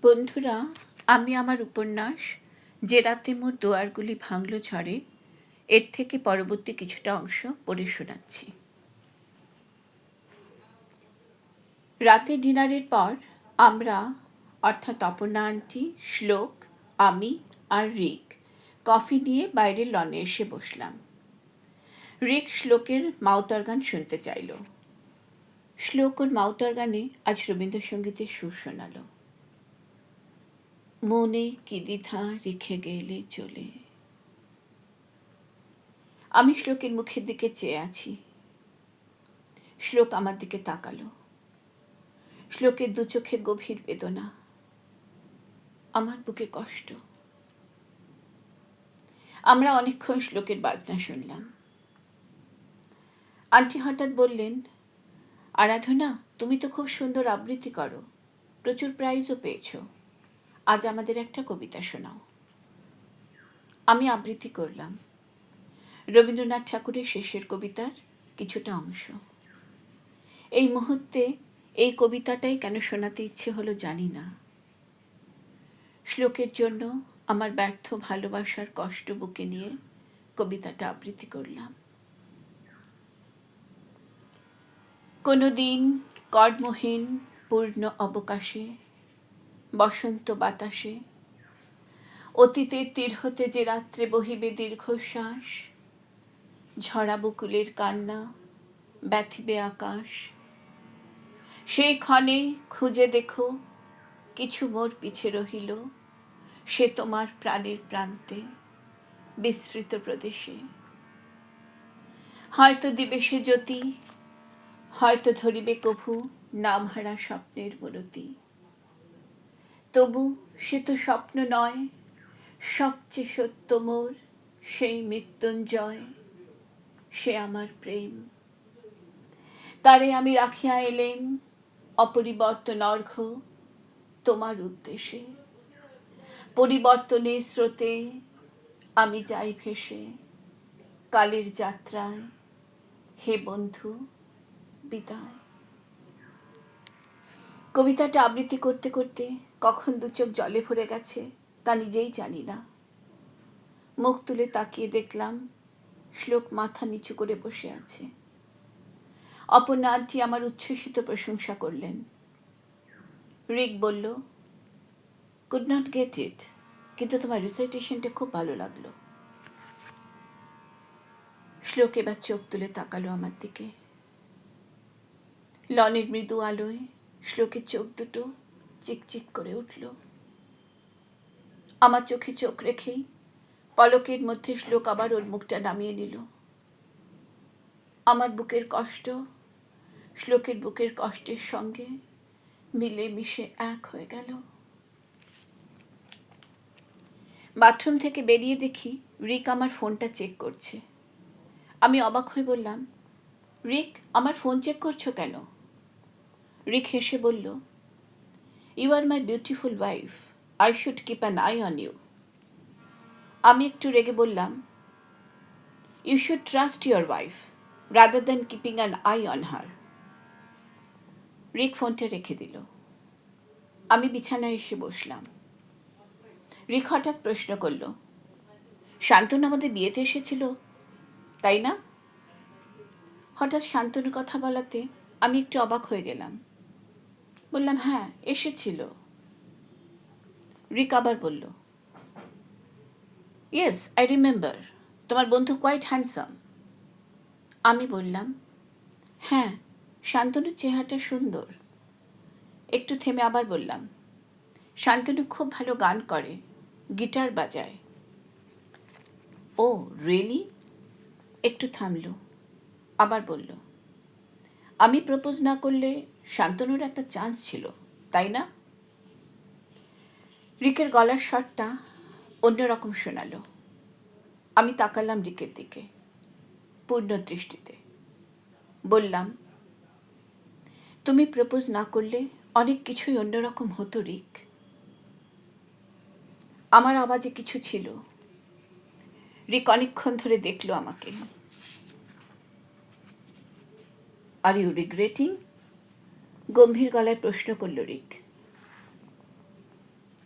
বন্ধুরা, আমি আমার উপন্যাস যে রাতে মোর দোয়ারগুলি ভাঙল ঝড়ে এর থেকে পরবর্তী কিছুটা অংশ পড়ে শোনাচ্ছি। রাতে ডিনারের পর আমরা অর্থাৎ অপর্ণা আন্টি, শ্লোক, আমি আর রিক কফি নিয়ে বাইরের লনে এসে বসলাম। রিক শ্লোকের মাউতার শুনতে চাইল। শ্লোক ওর মাউতার গানে আজ রবীন্দ্রসঙ্গীতের সুর শোনাল। মনে কি দ্বিধা রেখে গেলে চলে। আমি শ্লোকের মুখের দিকে চেয়ে আছি। শ্লোক আমার দিকে তাকালো। শ্লোকের দু চোখে গভীর বেদনা, আমার বুকে কষ্ট। আমরা অনেকক্ষণ শ্লোকের বাজনা শুনলাম। আন্টি হঠাৎ বললেন, আরাধনা, তুমি তো খুব সুন্দর আবৃত্তি করো, প্রচুর প্রাইজও পেয়েছ, আজ আমাদের একটা কবিতা শোনাও। আমি আবৃত্তি করলাম রবীন্দ্রনাথ ঠাকুরের শেষের কবিতার কিছুটা অংশ। এই মুহূর্তে এই কবিতাটাই কেন শোনাতে ইচ্ছে হলো জানি না। শ্লোকের জন্য আমার ব্যর্থ ভালোবাসার কষ্ট বুকে নিয়ে কবিতাটা আবৃত্তি করলাম। কোনোদিন কর্মহীন পূর্ণ অবকাশে, বসন্ত বাতাসে, অতীতের তীর হতে যে রাত্রে বহিবে দীর্ঘশ্বাস, ঝরা বকুলের কান্না ব্যথিবে আকাশ, সেই ক্ষণে খুঁজে দেখো কিছু মোর পিছে রহিল, সে তোমার প্রাণের প্রান্তে বিস্তৃত প্রদেশে। হয়তো দিবে সে জ্যোতি, হয়তো ধরিবে কভু নামহারা স্বপ্নের মূরতি। তবু সে তো স্বপ্ন নয়, সবচেয়ে সত্য মোর সেই মৃত্যুঞ্জয়, সে আমার প্রেম। তারে আমি রাখিয়া এলেম অপরিবর্তন অর্ঘ্য তোমার উদ্দেশ্যে। পরিবর্তনের স্রোতে আমি যাই ভেসে, কালের যাত্রায় হে বন্ধু বিদায়। কবিতাটা আবৃত্তি করতে করতে কখন দু চোখ জলে ভরে গেছে তা নিজেই জানি না। মুখ তুলে তাকিয়ে দেখলাম শ্লোক মাথা নিচু করে বসে আছে। অপর্ণা আন্টি আমার উচ্ছ্বসিত প্রশংসা করলেন। রিক বলল, কুড নট গেট ইট, কিন্তু তোমার রিসাইটেশনটা খুব ভালো লাগলো। শ্লোক এবার চোখ তুলে তাকালো আমার দিকে। লনের মৃদু আলোয় শ্লোকের চোখ দুটো চিকচিক করে উঠল। আমার চোখে চোখ রেখেই পলকের মধ্যে শ্লোক আবার ওর মুখটা নামিয়ে নিল। আমার বুকের কষ্ট শ্লোকের বুকের কষ্টের সঙ্গে মিলে মিশে এক হয়ে গেল। বাথরুম থেকে বেরিয়ে দেখি রিক আমার ফোনটা চেক করছে। আমি অবাক হয়ে বললাম, রিক, আমার ফোন চেক করছো কেন? রিক হেসে বলল, you are my beautiful wife, I should keep an eye on you. আমি একটু রেগে বললাম, you should trust your wife rather than keeping an eye on her. Rick ফোনটা রেখে দিল। আমি বিছানায় এসে বসলাম। রিক হঠাৎ প্রশ্ন করল, শান্তনু আমাদের বিয়েতে এসেছিল তাই না? হঠাৎ শান্তনুর কথা বলাতে আমি একটু অবাক হয়ে গেলাম। বললাম, হ্যাঁ এসেছিল। রিক আবার বলল, ইয়েস আই রিমেম্বার, তোমার বন্ধু কোয়াইট হ্যান্ডসাম। আমি বললাম, হ্যাঁ শান্তনুর চেহারাটা সুন্দর। একটু থেমে আবার বললাম, শান্তনু খুব ভালো গান করে, গিটার বাজায়। ও রিয়েলি? একটু থামল, আবার বলল, আমি প্রপোজ না করলে শান্তনুর একটা চান্স ছিল তাই না? রিকের গলার স্বরটা অন্যরকম শোনালো। আমি তাকালাম রিকের দিকে পূর্ণ দৃষ্টিতে। বললাম, তুমি প্রপোজ না করলে অনেক কিছুই অন্যরকম হতো রিক। আমার আওয়াজে কিছু ছিল। রিক অনেকক্ষণ ধরে দেখলো আমাকে। Are you regretting? গম্ভীর গলায় প্রশ্ন করল রিক।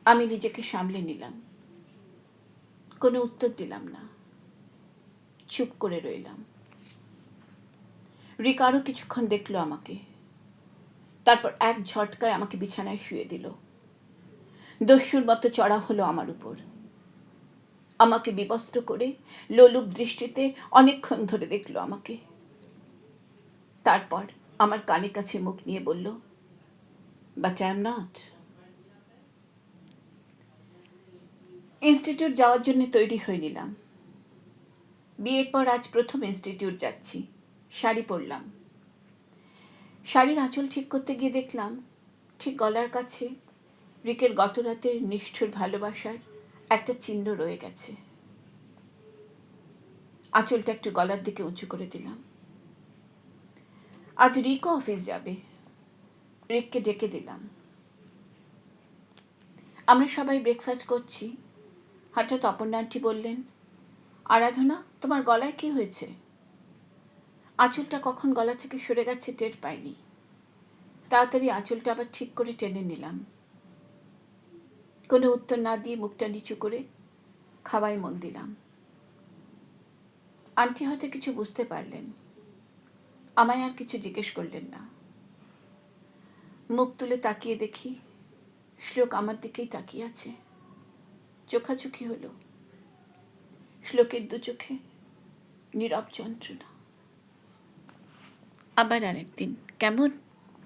আমি নিজেকে সামলে নিলাম, কোনো উত্তর দিলাম না, চুপ করে রইলাম। রিক আরও কিছুক্ষণ দেখলো আমাকে, তারপর এক ঝটকায় আমাকে বিছানায় শুয়ে দিল। দস্যুর মতো চড়া হলো আমার উপর। আমাকে বিবস্ত্র করে লোলুপ দৃষ্টিতে অনেকক্ষণ ধরে দেখলো আমাকে। তারপর আমার কানে কাছে মুখ নিয়ে বলল, but I am not. Institute যাওয়ার জন্য তৈরি হয়ে নিলাম। বিয়ের পর আজ প্রথম ইনস্টিটিউট যাচ্ছি। শাড়ি পরলাম। শাড়ির আঁচল ঠিক করতে গিয়ে দেখলাম ঠিক গলার কাছে রিকের গত রাতের নিষ্ঠুর ভালোবাসার একটা চিহ্ন রয়ে গেছে। আঁচলটা একটু গলার দিকে উঁচু করে দিলাম। আজ রিকও অফিস যাবে। রিককে ডেকে দিলাম। আমরা সবাই ব্রেকফাস্ট করছি। হঠাৎ অপর্ণা আন্টি বললেন, আরাধনা, তোমার গলায় কি হয়েছে? আঁচলটা কখন গলা থেকে সরে গেছে টের পাইনি। তাড়াতাড়ি আঁচলটা আবার ঠিক করে টেনে নিলাম। কোনো উত্তর না দিয়ে মুখটা নিচু করে খাওয়ায় মন দিলাম। আন্টি হয়তো কিছু বুঝতে পারলেন, আমায় আর কিছু জিজ্ঞেস করলেন না। মুখ তুলে তাকিয়ে দেখি শ্লোক আমার দিকেই তাকিয়ে আছে। চোখাচোখি হলো। শ্লোকের দু চোখে নীরব যন্ত্রণা। আবার আরেকদিন। কেমন?